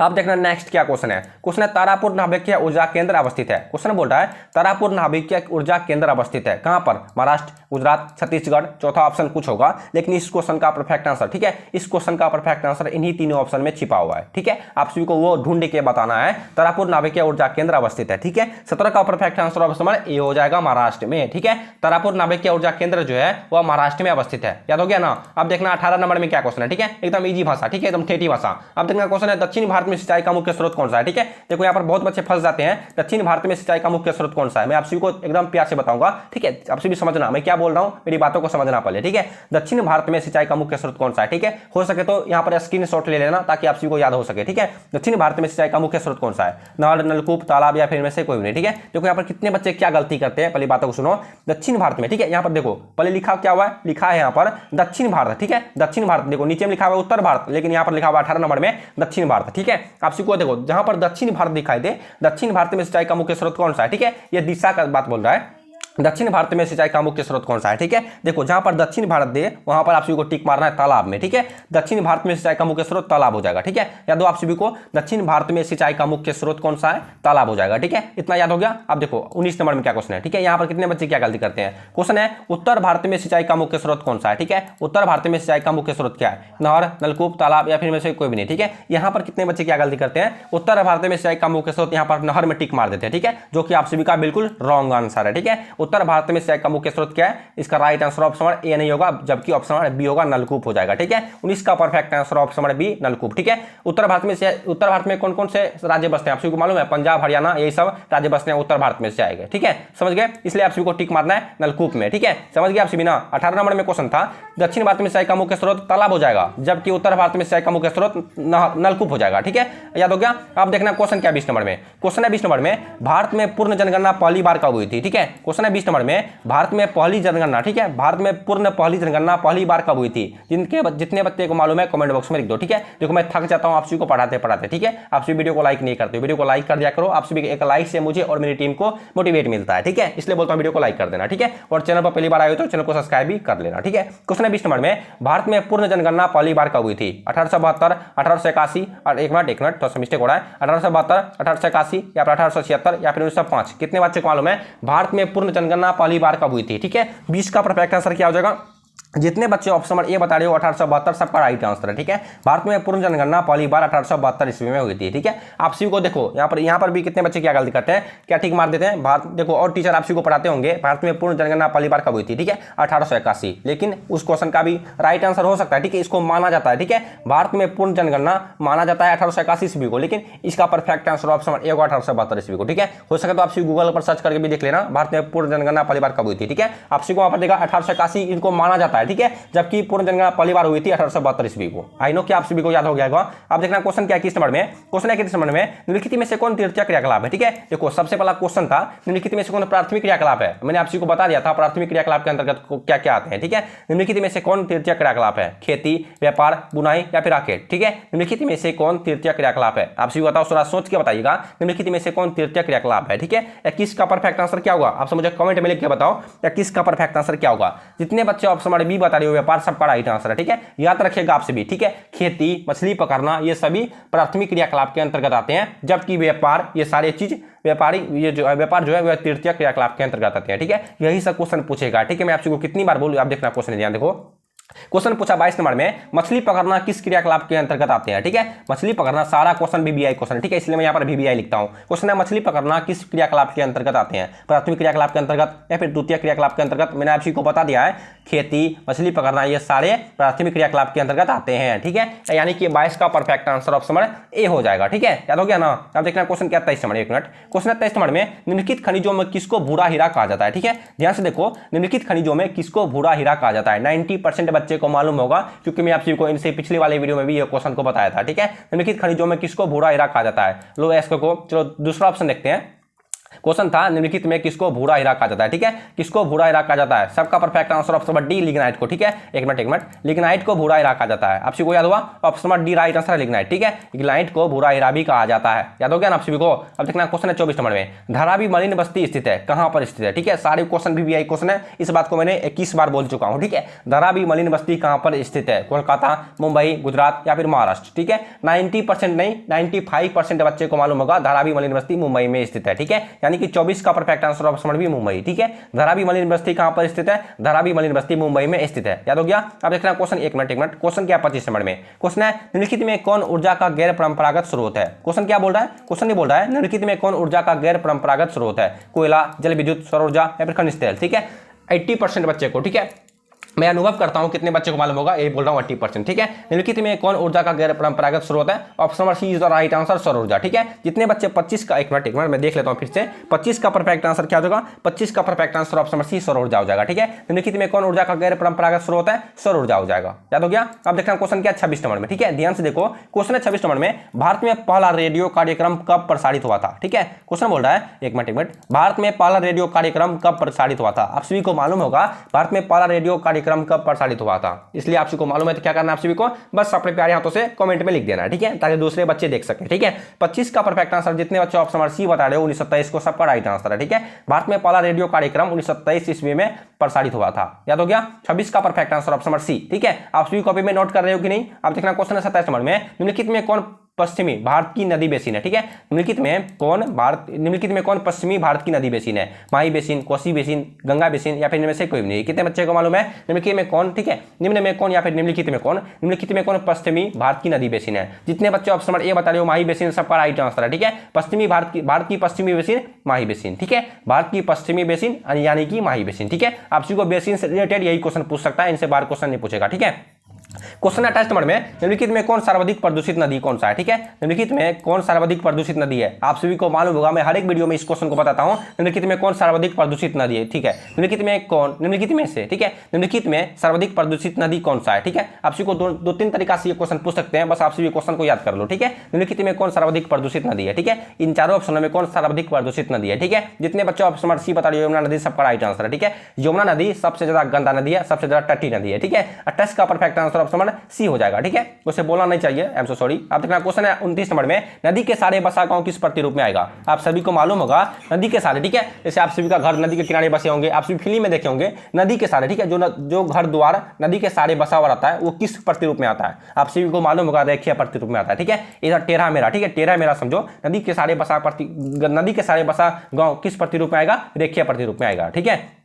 अब देखना नेक्स्ट क्या क्वेश्चन है। क्वेश्चन है, तारापुर नाभिकीय ऊर्जा केंद्र अवस्थित है। क्वेश्चन बोल रहा है तारापुर नाभिकीय ऊर्जा केंद्र अवस्थित है कहां पर? महाराष्ट्र, गुजरात, छत्तीसगढ़, चौथा ऑप्शन कुछ होगा, लेकिन इस क्वेश्चन का परफेक्ट आंसर, ठीक है, इस क्वेश्चन का परफेक्ट आंसर इन्हीं तीनों ऑप्शन में छिपा हुआ है। ठीक है, आप सभी को वो ढूंढ के बताना है। तारापुर नाभिकीय ऊर्जा केंद्र अवस्थित है। ठीक है, 17 का perfect answer option number A हो जाएगा, महाराष्ट्र में। ठीक है, तारापुर नाभिकीय ऊर्जा केंद्र जो है वह महाराष्ट्र में अवस्थित है, याद हो गया ना। अब देखना 18 नंबर में क्या क्वेश्चन है। ठीक है, एकदम इजी भाषा, ठीक है, एकदम ठेठी भाषा। अब देखना क्वेश्चन है, दक्षिण भारत में सिंचाई का मुख्य स्रोत कौन सा है? ठीक है, देखो यहाँ पर बहुत बच्चे फंस जाते हैं, दक्षिण भारत में सिंचाई का मुख्य स्रोत कौन सा है? मैं आप सभी को एकदम प्यार से बताऊंगा। ठीक है, आप सभी समझना मैं क्या बोल रहा हूं, मेरी बातों को समझना पहले। ठीक है, दक्षिण भारत में सिंचाई का मुख्य स्रोत कौन सा है? ठीक है, हो सके तो यहाँ पर स्क्रीनशॉट ले लेना ताकि आप सभी को याद हो सके। ठीक है, दक्षिण भारत में सिंचाई का मुख्य स्रोत कौन सा है? नहर, नलकूप, तालाब, या फिर इनमें से कोई नहीं। ठीक है, देखो यहाँ पर कितने बच्चे क्या गलती करते हैं, पहले बातों को सुनो। दक्षिण भारत में, ठीक है, यहाँ पर देखो पहले लिखा क्या हुआ है, लिखा है यहाँ पर दक्षिण भारत। ठीक है, दक्षिण भारत, देखो नीचे में लिखा हुआ उत्तर भारत, लेकिन यहाँ पर लिखा हुआ 18 नंबर में दक्षिण भारत। ठीक है, आप सभी को देखो जहां पर दक्षिण भारत दिखाई दे, दक्षिण भारत में सिंचाई का मुख्य स्रोत कौन सा है? ठीक है, ये दिशा का बात बोल रहा है, दक्षिण भारत में सिंचाई का मुख्य स्रोत कौन सा है? ठीक है, देखो जहां पर दक्षिण भारत दे वहां पर आप सभी को टिक मारना है तालाब में। ठीक है, दक्षिण भारत में सिंचाई का मुख्य स्रोत तालाब हो जाएगा। ठीक है, याद हो आप सभी को, दक्षिण भारत में सिंचाई का मुख्य स्रोत कौन सा है? तालाब हो जाएगा। ठीक है, इतना याद हो गया। अब देखो 19 नंबर में क्या क्वेश्चन है। ठीक है, यहाँ पर कितने बच्चे क्या गलती करते हैं? क्वेश्चन है, उत्तर भारत में सिंचाई का मुख्य स्रोत कौन सा है? ठीक है, उत्तर भारत में सिंचाई का मुख्य स्रोत क्या है? नहर, नलकूप, तालाब, या फिर में से कोई भी नहीं। ठीक है, यहाँ पर कितने बच्चे क्या गलती करते हैं? उत्तर भारत में सिंचाई का मुख्य स्रोत यहाँ पर नहर में टिक मार देते हैं। ठीक है, जो कि आप सभी का बिल्कुल रॉन्ग आंसर है। ठीक है, उत्तर भारत में सिंचाई का मुख्य स्रोत क्या है? इसका right answer option number A नहीं होगा, जबकि ऑप्शन नंबर बी होगा, नलकूप हो जाएगा। ठीक है, 19 का perfect answer option number B, नलकूप। ठीक है, उत्तर भारत में कौन कौन से राज्य बसते हैं आप सभी को मालूम है? पंजाब, हरियाणा, यही सब राज्य बसते हैं उत्तर भारत में से आएंगे। ठीक है, समझ गए? इसलिए आप सभी को टिक मारना है नलकूप में। ठीक है, समझ गए आप सभी ना? 18 नंबर में क्वेश्चन था, दक्षिण भारत में सिंचाई का मुख्य स्रोत तालाब हो जाएगा, जबकि उत्तर भारत में सिंचाई का मुख्य स्रोत नलकूप हो जाएगा। ठीक है, याद हो गया? अब देखना क्वेश्चन क्या 20 नंबर में। क्वेश्चन है 20 नंबर में, भारत में पूर्ण जनगणना पहली बार कब हुई थी? ठीक है, क्वेश्चन है 20 नंबर में, भारत में पहली जनगणना, ठीक है, भारत में पूर्ण पहली जनगणना पहली बार कब हुई थी? जितने बच्चे को मालूम है कमेंट बॉक्स में लिख दो। ठीक है, देखो मैं थक जाता हूं आप सभी को पढ़ाते पढ़ाते। ठीक है, आप सभी वीडियो को लाइक नहीं करते, वीडियो को लाइक कर दिया करो। आप सभी एक लाइक से मुझे और मेरी टीम को मोटिवेट मिलता है। ठीक है, इसलिए बोलता हूं वीडियो को लाइक कर देना। ठीक है, और चैनल पर पहली बार आए हो तो चैनल को सब्सक्राइब भी कर लेना। ठीक है, क्वेश्चन है 20 नंबर में, भारत में पूर्ण जनगणना पहली बार कब हुई थी? 1872, 1881 और एक मिनट थोड़ा सा मिस्टेक हो रहा है, 1872, 1881 या फिर 1876 या फिर 1905? कितने बच्चे को मालूम है भारत में पूर्ण जनगणना पहली बार कब हुई थी? ठीक है, 20 का परफेक्ट आंसर क्या हो जाएगा? जितने बच्चे ऑप्शन नंबर ए बता रहे हो 1872 सबका राइट आंसर है। ठीक है, भारत में पूर्ण जनगणना पहली बार 1872 ईस्वी में हुई थी। ठीक है, आप सभी को देखो यहाँ पर भी कितने बच्चे क्या गलती करते हैं, क्या ठीक मार देते हैं? भारत देखो, और टीचर आप सभी को पढ़ाते होंगे भारत में पूर्ण जनगणना पहली बार कब हुई थी? ठीक है, 1881, लेकिन उस क्वेश्चन का भी राइट आंसर हो सकता है। ठीक है, इसको माना जाता है। ठीक है, भारत में पूर्ण जनगणना माना जाता है 1881 ईस्वी को, लेकिन इसका perfect answer option number A होगा 1872 ईस्वी को। ठीक है, हो सके तो आप सभी गूगल पर सर्च करके भी देख लेना भारत में पूर्ण जनगणना पहली बार कब हुई थी। ठीक है, आप सभी को वहां पर देखा 1881 इनको माना जाता है। ठीक है, जबकि पूर्ण जनगणना पहली बार हुई थी 1872 ईस्वी को। आई नो कि आप सभी को याद हो गया होगा। अब देखना क्वेश्चन क्या है 21 नंबर में। क्वेश्चन है 21 नंबर में, निम्नलिखित में से कौन तृतीय क्रियाकलाप है? ठीक है, देखो सबसे पहला क्वेश्चन था निम्नलिखित में से कौन प्राथमिक क्रियाकलाप है। मैंने आप सभी को बता दिया था प्राथमिक क्रियाकलाप के अंतर्गत क्या क्या आते हैं। ठीक है, निम्नलिखित में से कौन तृतीय क्रियाकलाप है? खेती, व्यापार, बुनाई या फिर राकेट? ठीक है, निम्नलिखित में से कौन तृतीय क्रियाकलाप है? आप सभी बताओ, थोड़ा सोच के बताइएगा निम्नलिखित में से कौन तृतीय क्रियाकलाप है। ठीक है, 21 का परफेक्ट आंसर क्या होगा? आप सब मुझे कमेंट में लिख के बताओ 21 का परफेक्ट आंसर क्या होगा। जितने बच्चे ऑप्शन नंबर बी बता रहे हो व्यापार, सबका राइट आंसर है। ठीक है, याद रखिएगा आप सभी। ठीक है, खेती, मछली पकड़ना ये सभी प्राथमिक क्रियाकलाप के अंतर्गत आते हैं, जबकि व्यापार ये सारे चीज व्यापार जो है वह तृतीय क्रियाकलाप के अंतर्गत आते हैं। ठीक है, यही सब क्वेश्चन पूछेगा। ठीक है, मैं आपको कितनी बार बोलूं, आप देखना क्वेश्चन ध्यान देखो। क्वेश्चन पूछा 22 नंबर में, मछली पकड़ना किस क्रियाकलाप के अंतर्गत आते हैं? ठीक है, मछली पकड़ना, सारा क्वेश्चन बीबीआई क्वेश्चन है। ठीक है, इसलिए मैं यहाँ पर बीबीआई लिखता हूँ। क्वेश्चन है मछली पकड़ना किस क्रियाकलाप के अंतर्गत आते हैं? प्राथमिक क्रियाकलाप के अंतर्गत या फिर द्वितीय क्रियाकलाप के अंतर्गत? मैंने आप सभी को बता दिया है, खेती, मछली पकड़ना ये सारे प्राथमिक क्रियाकलाप के अंतर्गत आते हैं। ठीक है, यानी कि 22 का perfect answer option number A हो जाएगा। ठीक है, याद हो गया ना? अब देखना क्वेश्चन क्या 23 नंबर, एक मिनट। क्वेश्चन है 23 नंबर में, निम्नलिखित खनिजों में किसको भूरा हीरा कहा जाता है? ठीक है, ध्यान से देखो, निम्नलिखित खनिजों में किसको भूरा हीरा कहा जाता है? 90% बच्चे को मालूम होगा, क्योंकि मैं आप सभी को इनसे पिछले वाले वीडियो में भी ये क्वेश्चन को बताया था। ठीक है, निम्नलिखित खनिजों में किसको भूरा हीरा कहा जाता है? लो एस्को को। चलो दूसरा ऑप्शन देखते हैं। क्वेश्चन था निम्नलिखित में किसको भूरा हीरा कहा जाता है? ठीक है, किसको भूरा हीरा कहा जाता है? सबका perfect answer option number D, lignite को। ठीक है, एक मिनट, लिग्नाइट को भूरा हीरा कहा जाता है। आप सभी को याद हुआ, option number D right answer है लिग्नाइट। ठीक है, लिग्नाइट को भूरा हीरा भी कहा जाता है। याद हो गया ना आप सभी को? अब देखना क्वेश्चन है 24 नंबर में, धारावी मलिन बस्ती स्थित है, कहां पर स्थित है? ठीक है, सारे क्वेश्चन बीबीआई क्वेश्चन है, इस बात को मैंने 21 बार बोल चुका हूं। ठीक है, धारावी मलिन बस्ती कहां पर स्थित है? कोलकाता, मुंबई, गुजरात या फिर महाराष्ट्र? ठीक है, 90% नहीं 95% बच्चे को मालूम होगा धारावी मलिन बस्ती मुंबई में स्थित है। ठीक है, यानी कि 24 का perfect answer option number B, Mumbai. ठीक है, धारावी मलिन बस्ती कहां पर स्थित है? धारावी मलिन बस्ती मुंबई में स्थित है। याद हो गया? अब देखना क्वेश्चन, एक मिनट, क्वेश्चन क्या 25 नंबर में। क्वेश्चन है निम्नलिखित में कौन ऊर्जा का गैर परंपरागत स्रोत है? क्वेश्चन क्या बोल रहा है? क्वेश्चन नहीं बोल रहा है निम्नलिखित में कौन ऊर्जा का गैर परंपरागत स्रोत है? कोयला, जल विद्युत, सौर ऊर्जा या फिर खनिज तेल? ठीक है, 80% बच्चे को। ठीक है, मैं अनुभव करता हूं कितने बच्चे को मालूम होगा, यही बोल रहा हूं 80%। ठीक है, निम्नलिखित में कौन ऊर्जा का गैर परंपरागत स्रोत है? Option number C is the right answer, सौर ऊर्जा। ठीक है, जितने बच्चे 25 का, एक मिनट मैं देख लेता हूं फिर से, 25 का परफेक्ट आंसर क्या होगा? 25 का perfect answer option number C, सौर ऊर्जा हो जाएगा। ठीक है, निम्नलिखित में कौन ऊर्जा का गैर परंपरागत स्रोत है? सौर ऊर्जा हो जाएगा। याद हो गया? अब देखना क्वेश्चन क्या 26 नंबर में। ठीक है, ध्यान से देखो, क्वेश्चन है 26 नंबर में, भारत में पहला रेडियो कार्यक्रम कब प्रसारित हुआ था? ठीक है, क्वेश्चन बोल रहा है, एक मिनट, भारत में पहला रेडियो कार्यक्रम कब प्रसारित हुआ था? आप सभी को मालूम होगा भारत में पहला रेडियो कार्यक्रम कब प्रसारित हुआ था, इसलिए आप सभी को मालूम है तो क्या करना है आप सभी को? बस अपने प्यारे हाथों से कमेंट में लिख देना है। ठीक है, ताकि दूसरे बच्चे देख सकें। ठीक है, 25 का परफेक्ट आंसर, जितने बच्चे ऑप्शन नंबर सी बता रहे हो 1927 को, सबका राइट आंसर है। ठीक है, भारत में पहला रेडियो कार्यक्रम 1927 ईस्वी में प्रसारित हुआ था। याद हो गया? 26 का perfect answer option number C. ठीक है, आप सभी कॉपी में नोट कर रहे हो कि नहीं? आप देखना क्वेश्चन है 27 नंबर में, निम्नलिखित में कौन पश्चिमी भारत की नदी बेसिन है? ठीक है, निम्नलिखित में कौन पश्चिमी भारत की नदी बेसिन है? Mahi basin, Kosi basin, Ganga basin या फिर इनमें से कोई भी नहीं? कितने बच्चे को मालूम है निम्नलिखित में कौन? ठीक है, निम्न में कौन या फिर निम्नलिखित में कौन? निम्नलिखित में कौन पश्चिमी भारत की नदी बेसिन है? जितने बच्चे ऑप्शन नंबर ए बता रहे हो माही बेसिन, सबका राइट आंसर है। ठीक है, पश्चिमी भारत की पश्चिमी बेसिन माही बेसिन। ठीक है, भारत की पश्चिमी बेसिन यानी कि माही बेसिन। ठीक है, आपसी को बेसिन से रिलेटेड यही क्वेश्चन पूछ सकता है, इनसे बाहर क्वेश्चन नहीं पूछेगा। ठीक है, क्वेश्चन 28 नंबर में निम्नलिखित में कौन सर्वाधिक प्रदूषित नदी कौन सा है? ठीक है, निम्नलिखित में कौन सर्वाधिक प्रदूषित नदी है? आप सभी को मालूम होगा, मैं हर एक वीडियो में इस क्वेश्चन को बताता हूं, निम्नलिखित में कौन सर्वाधिक प्रदूषित नदी है? ठीक है, निम्नलिखित में कौन, निम्नलिखित में से, ठीक है, निम्नलिखित में सर्वाधिक प्रदूषित नदी कौन सा है? ठीक है, आप सभी को दो तीन तरीका से ये क्वेश्चन पूछ सकते हैं, बस आप सभी क्वेश्चन को याद कर लो। ठीक है, निम्नलिखित में कौन सर्वाधिक प्रदूषित नदी है? ठीक है, इन चारों ऑप्शनों में कौन सर्वाधिक प्रदूषित नदी है? ठीक है, जितने बच्चे ऑप्शन नंबर सी बता रहे हो यमुना नदी, सबका राइट आंसर है। ठीक है, यमुना नदी सबसे ज्यादा गंदा नदी है, सबसे ज्यादा टट्टी नदी है। ठीक है, 28 का perfect answer option number C हो जाएगा। ठीक है, उसे बोलना नहीं चाहिए, आई एम सो सॉरी। आप देखना क्वेश्चन है 29 नंबर में, नदी के सारे बसा गांव किस प्रतिरूप में आएगा? आप सभी को मालूम होगा नदी के सारे। ठीक है, जैसे आप सभी का घर नदी के किनारे बसे होंगे, आप सभी फिल्म में देखे होंगे नदी के सारे। ठीक है, जो घर द्वार नदी के सारे बसा हुआ रहता है वो किस प्रतिरूप में आता है? आप सभी को मालूम होगा रेखीय प्रतिरूप में आता है। ठीक है, इधर टेढ़ा मेरा। ठीक है, टेढ़ा मेरा समझो, नदी के सारे बसा गांव किस प्रतिरूप में आएगा? रेखीय प्रतिरूप में आएगा। ठीक है,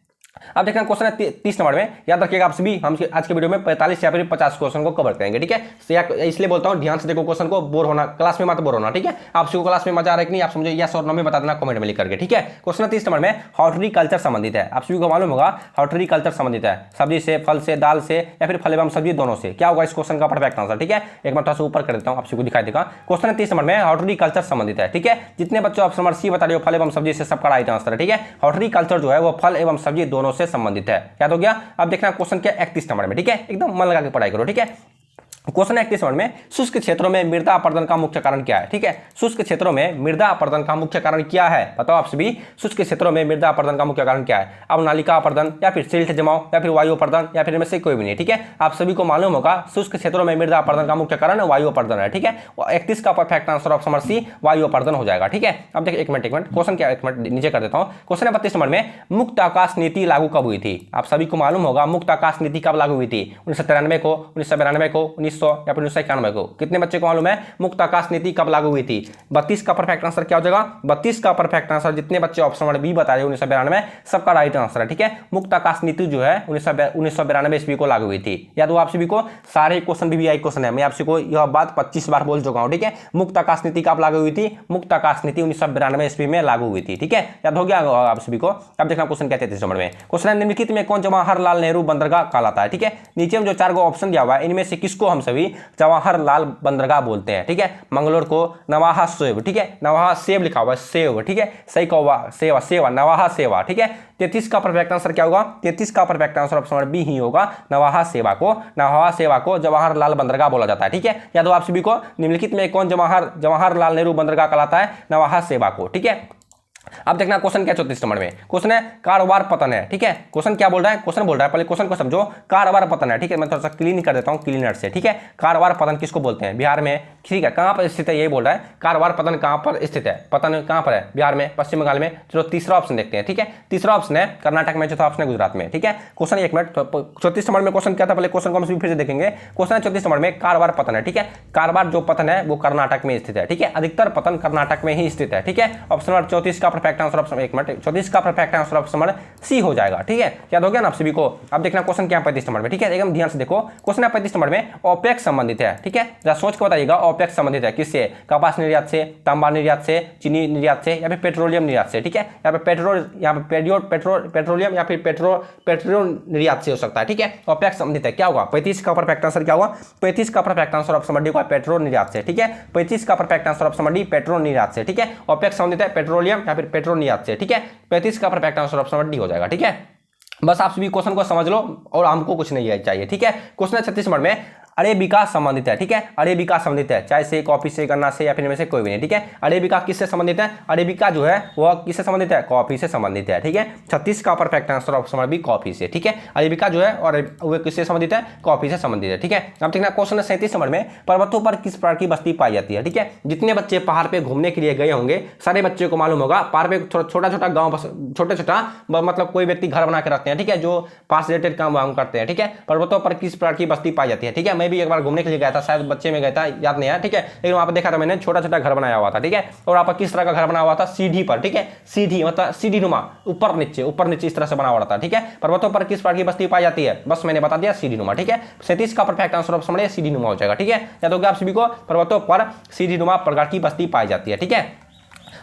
अब देखना क्वेश्चन है 30 नंबर में, याद रखिएगा आप सभी, हम आज के वीडियो में 45 या फिर 50 क्वेश्चन को कवर करेंगे। ठीक है, इसलिए बोलता हूं ध्यान से देखो क्वेश्चन को, बोर होना क्लास में मत बोर होना। ठीक है, आप सभी को क्लास में मजा आ रहा है कि नहीं, आप समझो यस और नो में बता देना कमेंट में लिख करके। ठीक है, क्वेश्चन 30 नंबर में हॉर्टिकल्चर संबंधित है। आप सभी को मालूम होगा हॉर्टिकल्चर संबंधित है, सब्जी से, फल से, दाल से या फिर फल एवं सब्जी दोनों से। क्या होगा इस क्वेश्चन का परफेक्ट आंसर? ठीक है, एक बार थोड़ा सा ऊपर कर देता हूं, आप सभी को दिखाई देगा। क्वेश्चन 30 नंबर में हॉर्टिकल्चर संबंधित है। ठीक है, जितने बच्चे ऑप्शन नंबर सी बता रहे हो फल एवं सब्जी से, सबका राइट आंसर है। ठीक है, हॉर्टिकल्चर जो है वो फल एवं सब्जी दोनों से संबंधित है। याद हो गया? अब देखना क्वेश्चन क्या 31 नंबर में। ठीक है, एकदम मन लगा के पढ़ाई करो। ठीक है, क्वेश्चन 31 नंबर में, शुष्क क्षेत्रों में मृदा अपरदन का मुख्य कारण क्या है? ठीक है, शुष्क क्षेत्रों में मृदा अपरदन का मुख्य कारण क्या है? बताओ आप सभी, शुष्क क्षेत्रों में मृदा अपरदन का मुख्य कारण क्या है? अब नालिका अपरदन या फिर सिल्ट जमाव या फिर वायु अपरदन या फिर इनमें से कोई भी नहीं। ठीक है, आप सभी को मालूम होगा शुष्क क्षेत्रों में मृदा अपरदन का मुख्य कारण वायु अपरदन है। ठीक है, 31 का perfect answer option number C वायु अपरदन हो जाएगा। ठीक है, अब देखिए एक मिनट क्वेश्चन क्या, एक मिनट नीचे कर देता हूं। क्वेश्चन 32 नंबर में, मुक्त आकाश नीति लागू कब हुई थी? आप सभी को मालूम होगा मुक्त आकाश नीति कब लागू हुई थी? 1993 को, 1992 को, 1900 या फिर 1991 को? कितने बच्चे को मालूम है मुक्त आकाश नीति कब लागू हुई थी? 32 का परफेक्ट आंसर क्या हो जाएगा? 32 का परफेक्ट आंसर, जितने बच्चे ऑप्शन नंबर बी बता रहे हैं 1992, सबका राइट आंसर है। ठीक है, मुक्त आकाश नीति जो है 1992 ईस्वी को लागू हुई थी। याद हो आप सभी को? सारे क्वेश्चन बीबीआई क्वेश्चन है, मैं आप सभी को यह बात 25 बार बोल चुका हूं। ठीक है, मुक्त आकाश नीति कब लागू हुई थी? मुक्त आकाश नीति 1992 ईस्वी में लागू हुई थी। ठीक है, याद हो गया आप सभी को? अब देखना क्वेश्चन क्या 33 नंबर में। क्वेश्चन निम्नलिखित में कौन जवाहरलाल नेहरू बंदरगाह कहलाता है? ठीक है, नीचे में जो 4 ऑप्शन दिया हुआ है इनमें से किसको हम सभी जवाहरलाल बंदरगाह बोलते हैं? ठीक है, मंगलोर को नवाहा सेव। ठीक है, नवाहा सेव लिखा हुआ है, सेव। ठीक है, सही कौवा सेवा, सेवा नवाहा सेवा। ठीक है, 33 का परफेक्ट आंसर क्या होगा? 33 का perfect answer option number B ही होगा, नवाहा सेवा को जवाहरलाल बंदरगाह बोला जाता है। ठीक है, याद हो आप सभी को? निम्नलिखित में कौन जवाहरलाल नेहरू बंदरगाह कहलाता है? नवाहा सेवा को। ठीक है, अब देखना क्वेश्चन क्या 34 नंबर में। क्वेश्चन है कारोबार पतन है। ठीक है, क्वेश्चन क्या बोल रहा है? क्वेश्चन बोल रहा है, पहले क्वेश्चन को समझो, कारोबार पतन है। ठीक है, मैं थोड़ा सा क्लीन कर देता हूं, क्लीनर से। ठीक है, कारोबार पतन किसको बोलते हैं? बिहार में। ठीक है, कहां पर स्थित है यही बोल रहा है, कारोबार पतन कहां पर स्थित है? पतन कहां पर है? बिहार में, पश्चिम बंगाल में। चलो तीसरा ऑप्शन देखते हैं। ठीक है, तीसरा ऑप्शन है कर्नाटक में, चौथा ऑप्शन है गुजरात में। ठीक है, क्वेश्चन एक मिनट 34 नंबर में क्वेश्चन क्या था, पहले क्वेश्चन को हम फिर से देखेंगे। क्वेश्चन 34 नंबर में कारोबार पतन है। ठीक है, कारोबार जो पतन है वो कर्नाटक में स्थित है। ठीक है, अधिकतर पतन कर्नाटक में ही स्थित है। ठीक है, ऑप्शन नंबर 34 का परफेक्ट आंसर ऑप्शन 34 का perfect answer option number C हो जाएगा। ठीक है, याद हो गया ना आप सभी को? अब देखना क्वेश्चन क्या 35 नंबर में। ठीक है, एकदम ध्यान से देखो, क्वेश्चन 35 नंबर में ओपेक संबंधित है। ठीक है, जरा सोच के बताइएगा ओपेक संबंधित है किससे? कपास निर्यात से, तांबा निर्यात से, चीनी निर्यात से या फिर पेट्रोलियम निर्यात से? ठीक है, यहाँ पे पेट्रोलियम या फिर पेट्रोल निर्यात से हो सकता है। ठीक है, ओपेक संबंधित है, क्या होगा? 35 का परफेक्ट आंसर क्या होगा? 35 का perfect answer option number D होगा, पेट्रोल निर्यात से। ठीक है, 35 का perfect answer option number D, petrol निर्यात से। ठीक है, ओपेक संबंधित है पेट्रोलियम या फिर पेट्रोल निर्यात से। ठीक है, 35 का perfect answer option number D हो जाएगा। ठीक है, बस आप सभी क्वेश्चन को समझ लो और हमको कुछ नहीं चाहिए। ठीक है, क्वेश्चन 36 नंबर में अरेबिका संबंधित है। ठीक है, अरेबिका संबंधित है, चाय से, कॉफी से, गन्ना से या फिर इनमें से कोई भी नहीं। ठीक है, अरेबिका किससे संबंधित है? अरेबिका जो है वह किससे संबंधित है? कॉफी से संबंधित है। ठीक है, 36 का perfect answer option number B coffee से। ठीक है, अरेबिका जो है और वह किससे संबंधित है? कॉफी से संबंधित है। ठीक है, अब देखना क्वेश्चन 37 नंबर में, पर्वतों पर किस प्रकार की बस्ती पाई जाती है? ठीक है, जितने बच्चे पहाड़ पे घूमने के लिए गए होंगे सारे बच्चों को मालूम होगा पहाड़ पे छोटा छोटा गाँव, छोटा मतलब कोई व्यक्ति घर बना के रखते हैं। ठीक है, जो पास रिलेटेड काम करते हैं। ठीक है, पर्वतों पर किस प्रकार की बस्ती पाई जाती है? ठीक है, मैं भी एक बार घूमने के लिए गया था, शायद बच्चे में गया था, याद नहीं है, ठीक है। लेकिन वहां पर देखा था मैंने छोटा छोटा घर बनाया हुआ था, ठीक है। और वहां पर किस तरह का घर बना हुआ था, सीढ़ी पर, ठीक है, सीढ़ी मतलब सीढ़ी नुमा, ऊपर नीचे इस तरह से बना हुआ था, ठीक है। पर्वतों पर किस प्रकार की बस्ती पाई जाती है, बस मैंने बता दिया, सीढ़ी नुमा, ठीक है। 37 का परफेक्ट आंसर ऑप्शन है सीढ़ी नुमा हो जाएगा, ठीक है। याद होगा आप सभी को, पर्वतों पर सीढ़ी नुमा प्रकार की बस्ती पाई जाती है, ठीक है।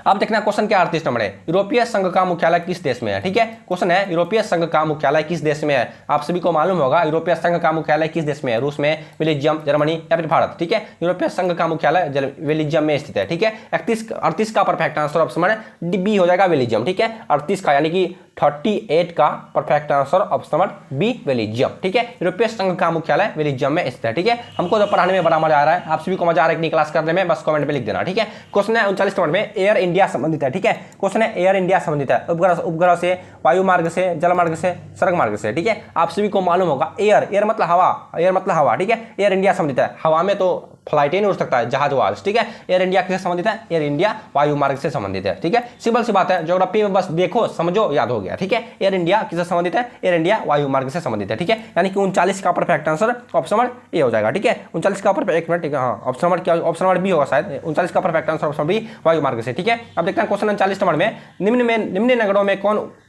अब देखना क्वेश्चन क्या 38 नंबर है, यूरोपीय संघ का मुख्यालय किस देश में है, ठीक है। क्वेश्चन है यूरोपीय संघ का मुख्यालय किस देश में है। आप सभी को मालूम होगा यूरोपीय संघ का मुख्यालय किस देश में है, रूस में, बेल्जियम, जर्मनी या फिर भारत, ठीक है। यूरोपीय संघ का मुख्यालय बेल्जियम में स्थित है, ठीक है। 38 का परफेक्ट आंसर ऑप्शन बी हो जाएगा, बेल्जियम, ठीक है। 38 का यानी कि 38 का perfect answer option number B, Belgium, ठीक है। यूरोपीय संघ का मुख्यालय बेल्जियम में स्थित है, ठीक है। हमको तो पढ़ाने में बड़ा मजा आ रहा है, आप सभी को मजा आ रहा है कि क्लास करने में, बस कमेंट में लिख देना, ठीक है। क्वेश्चन है 39 नंबर में, एयर इंडिया संबंधित है, ठीक है। क्वेश्चन है एयर इंडिया संबंधित है उपग्रह से, वायु मार्ग से, जल मार्ग से, सड़क मार्ग से, ठीक है। आप सभी को मालूम होगा एयर मतलब हवा, ठीक है। एयर इंडिया संबंधित है, हवा में तो फ्लाइट ही नहीं उड़ सकता है, जहाज वहाज, ठीक है। एयर इंडिया किससे संबंधित है, एयर इंडिया वायु मार्ग से संबंधित है, ठीक है। सिंपल सी बात है, ज्योग्राफी में बस देखो समझो याद हो गया, ठीक है। एयर इंडिया किससे संबंधित है, एयर इंडिया वायु मार्ग से संबंधित है, ठीक है। यानी कि 39 का perfect answer option number A हो जाएगा, ठीक है। 39 का परफेक्ट, एक मिनट, ठीक है, हाँ ऑप्शन नंबर क्या, ऑप्शन नंबर बी होगा शायद। 39 का परफेक्ट आंसर ऑप्शन बी, वायु मार्ग से, ठीक है। अब देखते हैं क्वेश्चन 39 नंबर में, निम्न नगरों में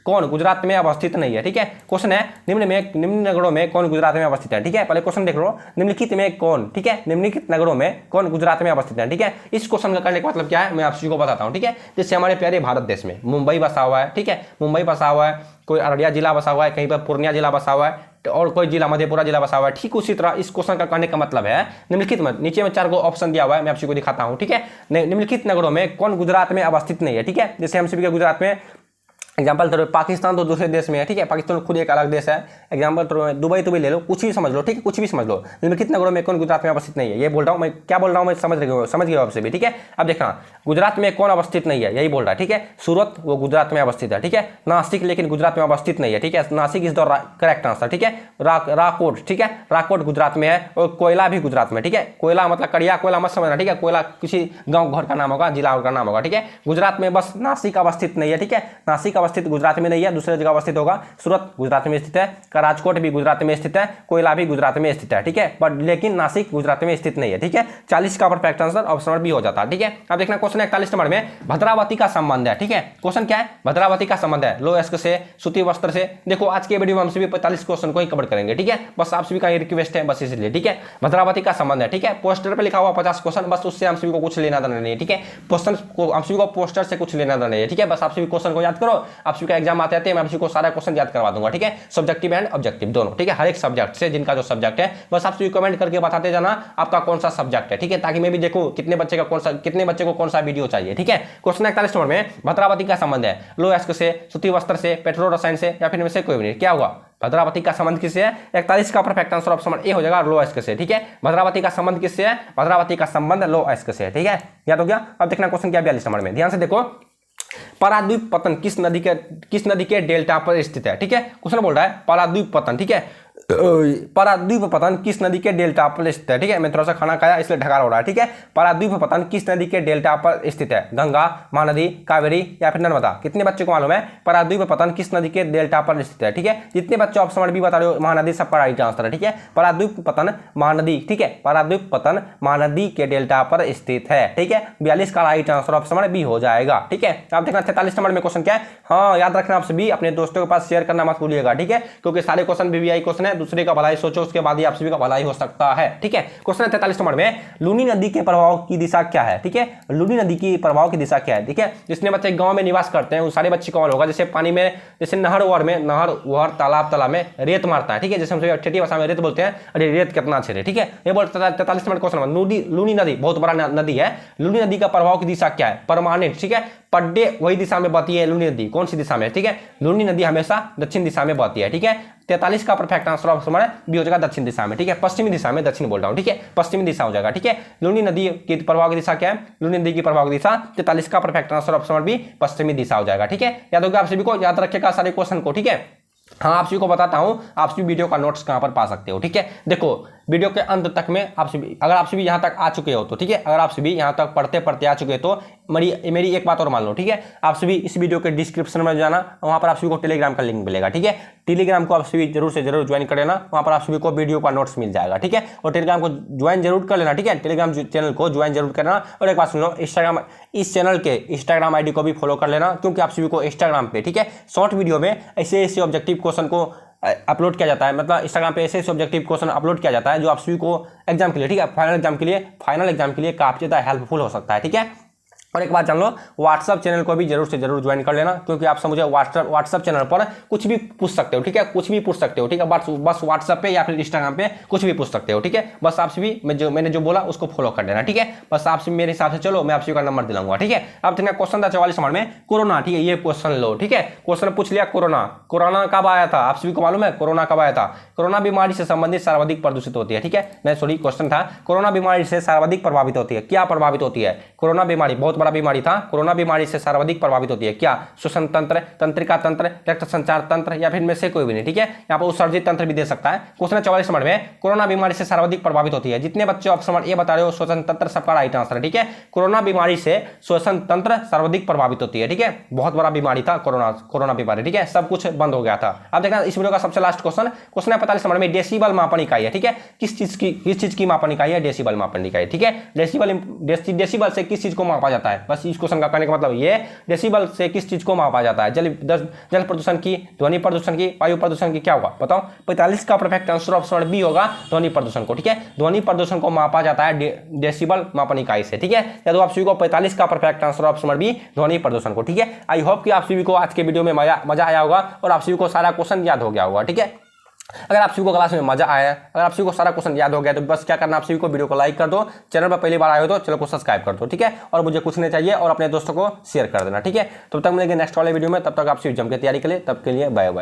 कौन गुजरात में अवस्थित नहीं है, ठीक है। क्वेश्चन है निम्न नगरों में कौन गुजरात में अवस्थित है, ठीक है। पहले क्वेश्चन देख लो, निम्नलिखित में कौन, ठीक है, निम्नलिखित नगरों में कौन गुजरात में अवस्थित है, ठीक है। इस क्वेश्चन का करने का मतलब क्या है मैं आप सभी को बताता हूं, ठीक है। जैसे हमारे प्यारे भारत देश में मुंबई बसा हुआ है, ठीक है, मुंबई बसा हुआ है, कोई अररिया जिला बसा हुआ है, कहीं पर पूर्णिया जिला बसा हुआ है, और कोई जिला मधेपुरा जिला बसा हुआ है, ठीक उसी तरह इस क्वेश्चन का कहने का मतलब है निम्नलिखित में, नीचे में 4 को ऑप्शन दिया हुआ है, मैं आप सभी को दिखाता हूं, ठीक है। निम्नलिखित नगरों में कौन गुजरात में अवस्थित नहीं है, ठीक है। जैसे हम सभी के गुजरात में एग्जाम्पल तो पाकिस्तान तो दूसरे देश में है, ठीक है, पाकिस्तान खुद एक अलग देश है। एग्जाम्पल तो दुबई तो भी ले लो, कुछ भी समझ लो, ठीक है, कुछ भी समझ लो। निम्नलिखित नगरों में कौन गुजरात में अवस्थित नहीं है, ये बोल रहा हूँ मैं, क्या बोल रहा हूँ मैं, समझ गए आपसे भी, ठीक है। अब देखना गुजरात में कौन अवस्थित नहीं है, यही बोल रहा है, ठीक है। सूरत वो गुजरात में अवस्थित है, ठीक है। नासिक लेकिन गुजरात में अवस्थित नहीं है, ठीक है। Nashik is the correct answer, ठीक है। राकोट, ठीक है, राकोट गुजरात में है। और कोयला भी गुजरात में, ठीक है। कोयला मतलब कड़िया कोयला मत समझना, ठीक है। कोयला किसी गाँव घर का नाम होगा, जिला का नाम होगा, ठीक है। गुजरात में बस नासिक अवस्थित नहीं है, ठीक है। नासिक अवस्थित गुजरात में नहीं, दूसरे जगह अवस्थित होगा। सूरत गुजरात में स्थित है, राजकोट भी गुजरात में स्थित है, कोयला भी गुजरात में स्थित है, ठीक है। बट लेकिन नासिक गुजरात में स्थित नहीं है, ठीक है। 40 का perfect answer option number B हो जाता है, ठीक है। अब देखना क्वेश्चन 41 नंबर में, भद्रावती का संबंध है, ठीक है। क्वेश्चन क्या है, भद्रावती का संबंध है लो एस्क से, सूती वस्त्र से। देखो आज के वीडियो में हम सभी 45 क्वेश्चन को ही कवर करेंगे, ठीक है। बस आप सभी का रिक्वेस्ट है, बस इसलिए, ठीक है। भद्रावती का संबंध है, ठीक है। पोस्टर पर लिखा हुआ 50 क्वेश्चन, बस उससे हम सभी को कुछ लेना देना नहीं है, ठीक है। क्वेश्चन को हम सभी को पोस्टर से कुछ लेना देना नहीं है, ठीक है। बस आप सभी क्वेश्चन को याद करो, आप सभी का एग्जाम आते हैं, मैं आप सभी को सारा क्वेश्चन याद करवा दूंगा, ठीक है। सब्जेक्टिव एंड ऑब्जेक्टिव दोनों, ठीक है। हर एक सब्जेक्ट से, जिनका जो सब्जेक्ट है, बस आप सभी कमेंट करके बताते जाना आपका कौन सा सब्जेक्ट है, ठीक है, ताकि मैं भी देखूं कितने बच्चे को कौन सा वीडियो चाहिए, ठीक है। क्वेश्चन 41 नंबर में, भद्रावती का संबंध है लो एस्क से, सूती वस्त्र से, पेट्रो रसायन से, या फिर इनमें से कोई भी नहीं। क्या होगा, भद्रावती का संबंध किससे है। 41 का परफेक्ट आंसर ऑप्शन ए हो जाएगा, लो एस्क से, ठीक है। भद्रावती का संबंध किससे है, भद्रावती का संबंध लो एस्क से, ठीक है। याद हो गया। अब देखना क्वेश्चन क्या 42 नंबर में, ध्यान से देखो, पाराद्वीप पतन किस नदी के डेल्टा पर स्थित है, ठीक है। क्वेश्चन बोल रहा है पाराद्वीप पतन, ठीक है। पाराद्वीप पतन किस नदी के डेल्टा पर स्थित है, ठीक है। मैं थोड़ा सा खाना खाया इसलिए ढकार हो रहा है, ठीक है। पाराद्वीप पतन किस नदी के डेल्टा पर स्थित है, गंगा, महानदी, कावेरी या फिर नर्मदा। कितने बच्चे को मालूम है पाराद्वीप पतन किस नदी के डेल्टा पर स्थित है, ठीक है। जितने बच्चे ऑप्शन नंबर बी बता रहे हो महानदी, सबका राइट आंसर है, ठीक है। पाराद्वीप पतन महानदी, ठीक है, पाराद्वीप पतन महानदी के डेल्टा पर स्थित है, ठीक है। 42 का right answer option number B हो जाएगा, ठीक है। आप देखना 43 नंबर में क्वेश्चन क्या है, हाँ याद रखना आप सभी, अपने दोस्तों के पास शेयर करना मत भूलिएगा, ठीक है, क्योंकि सारे क्वेश्चन बीबीआई क्वेश्चन है, दूसरे का भलाई सोचो, उसके बाद ही आप सभी का भलाई हो सकता है, ठीक है। क्वेश्चन 43 नंबर में, लूनी नदी के प्रभाव की दिशा क्या है, ठीक है। लूनी नदी की प्रभाव की दिशा क्या है, ठीक है। जिसने बच्चे गांव में निवास करते हैं उन सारे बच्चे को मालूम होगा, जैसे पानी में, जैसे नहर तालाब में रेत मारता है, ठीक है। जैसे हम सभी ठेठी भाषा में रेत बोलते हैं, अरे रेत कितना अच्छे है, ठीक है। ये बोल 43 नंबर क्वेश्चन नंबर, लूनी नदी बहुत बड़ा नदी है, लूनी नदी का प्रभाव की दिशा क्या है, परमानेंट, ठीक है। पर डे वही दिशा में बहती है लूनी नदी, कौन सी दिशा में, ठीक है। लूनी नदी हमेशा दक्षिण दिशा में बहती है, ठीक है। 43 का परफेक्ट आंसर ऑप्शन बी हो जाएगा, दक्षिण दिशा में, ठीक है। पश्चिमी दिशा में, दक्षिण बोल रहा हूं, ठीक है, पश्चिमी दिशा हो जाएगा, ठीक है। लूनी नदी की प्रभाव की दिशा क्या है, लूनी नदी की प्रभाव की दिशा 43 का परफेक्ट आंसर ऑप्शन बी पश्चिमी दिशा हो जाएगा, ठीक है। याद होगा आप सभी को, याद रखेगा सारे क्वेश्चन को, ठीक है। हाँ आप सभी को बताता हूं, आप सभी वीडियो का नोट्स कहां पर पा सकते हो, ठीक है। देखो वीडियो के अंत तक में आप सभी, अगर आप सभी यहाँ तक आ चुके हो तो ठीक है, अगर आप सभी यहाँ तक पढ़ते पढ़ते आ चुके तो मेरी एक बात और मान लो, ठीक है। आप सभी इस वीडियो के डिस्क्रिप्शन में जाना, वहाँ पर आप सभी को टेलीग्राम का लिंक मिलेगा, ठीक है। टेलीग्राम को आप सभी जरूर से जरूर ज्वाइन कर लेना, वहाँ पर आप सभी को वीडियो का नोट्स मिल जाएगा, ठीक है। और टेलीग्राम को ज्वाइन जरूर कर लेना, ठीक है। टेलीग्राम चैनल को ज्वाइन जरूर करना। और एक बात सुन लो, इंस्टाग्राम, इस चैनल के इंस्टाग्राम आईडी को भी फॉलो कर लेना, क्योंकि आप सभी को इंस्टाग्राम पे, ठीक है, शॉर्ट वीडियो में ऐसे ऑब्जेक्टिव क्वेश्चन को अपलोड किया जाता है, मतलब इंस्टाग्राम पे ऐसे ऑब्जेक्टिव क्वेश्चन अपलोड किया जाता है जो आप सभी को एग्जाम के लिए, ठीक है, फाइनल एग्जाम के लिए काफी ज़्यादा हेल्पफुल हो सकता है, ठीक है। और एक बात जान लो, व्हाट्सअप चैनल को भी जरूर से जरूर ज्वाइन कर लेना, क्योंकि आप मुझे व्हाट्सअप चैनल पर कुछ भी पूछ सकते हो, ठीक है, कुछ भी पूछ सकते हो, ठीक है। बस व्हाट्सअप पे या फिर इंस्टाग्राम पे कुछ भी पूछ सकते हो, ठीक है। बस आप सभी मैंने जो बोला उसको फॉलो कर लेना, ठीक है। बस आप सभी मेरे हिसाब से चलो, मैं आप सभी का नंबर दिलाऊंगा, ठीक है। अब देखना क्वेश्चन था 44 नंबर में कोरोना, ठीक है, ये क्वेश्चन लो, ठीक है। क्वेश्चन पूछ लिया कोरोना कब आया था, आप सभी को मालूम है कोरोना कब आया था। कोरोना बीमारी से संबंधित सर्वाधिक प्रदूषित होती है, ठीक है। नहीं सॉरी, क्वेश्चन था कोरोना बीमारी से सर्वाधिक प्रभावित होती है, क्या प्रभावित होती है। कोरोना बीमारी बहुत बड़ा बीमारी था, कोरोना बीमारी से सर्वाधिक प्रभावित होती है क्या, श्वसन तंत्र, तंत्रिका तंत्र, रक्त संचार तंत्र, या फिर में से कोई भी नहीं, ठीक है। यहाँ पर उत्सर्जित तंत्र भी दे सकता है। क्वेश्चन 44 नंबर में कोरोना बीमारी से सर्वाधिक प्रभावित होती है, जितने बच्चे ऑप्शन नंबर ए बता रहे हो श्वसन तंत्र, सबका राइट आंसर है, ठीक है। कोरोना बीमारी से श्वसन तंत्र सर्वाधिक प्रभावित होती है, ठीक है। बहुत बड़ा बीमारी था कोरोना बीमारी, ठीक है, सब कुछ बंद हो गया था। अब देखना इस वीडियो का सबसे लास्ट क्वेश्चन है 45 नंबर में, डेसिबल मापन इकाई है, ठीक है। किस चीज की मापन इकाई है, डेसिबल मापन इकाई, ठीक है। डेसिबल से किस चीज को मापा जाता है, बस इस क्वेश्चन का कहने का मतलब ये, डेसिबल से किस चीज को मापा जाता है, जल प्रदूषण की, ध्वनि प्रदूषण की, वायु प्रदूषण की, क्या होगा बताओ। 45 का परफेक्ट आंसर ऑप्शन बी होगा ध्वनि प्रदूषण को, ठीक है। ध्वनि प्रदूषण को मापा जाता है डेसिबल मापन इकाई से, ठीक है। या तो आप सभी को 45 का परफेक्ट आंसर ऑप्शन बी ध्वनि प्रदूषण को, ठीक है। आई होप कि आप सभी को आज के वीडियो में मजा आया होगा और आप सभी को सारा क्वेश्चन याद हो गया होगा, ठीक है। अगर आप सभी को क्लास में मजा आया, अगर आप सभी को सारा क्वेश्चन याद हो गया, तो बस क्या करना, आप सभी को वीडियो को लाइक कर दो, चैनल पर पहली बार आए हो तो चैनल को सब्सक्राइब कर दो, ठीक है। और मुझे कुछ नहीं चाहिए, और अपने दोस्तों को शेयर कर देना, ठीक है। तब तक मिलेंगे नेक्स्ट वाले वीडियो में, तब तक आप सभी जम के तैयारी के लिए, तब के लिए बाय बाय।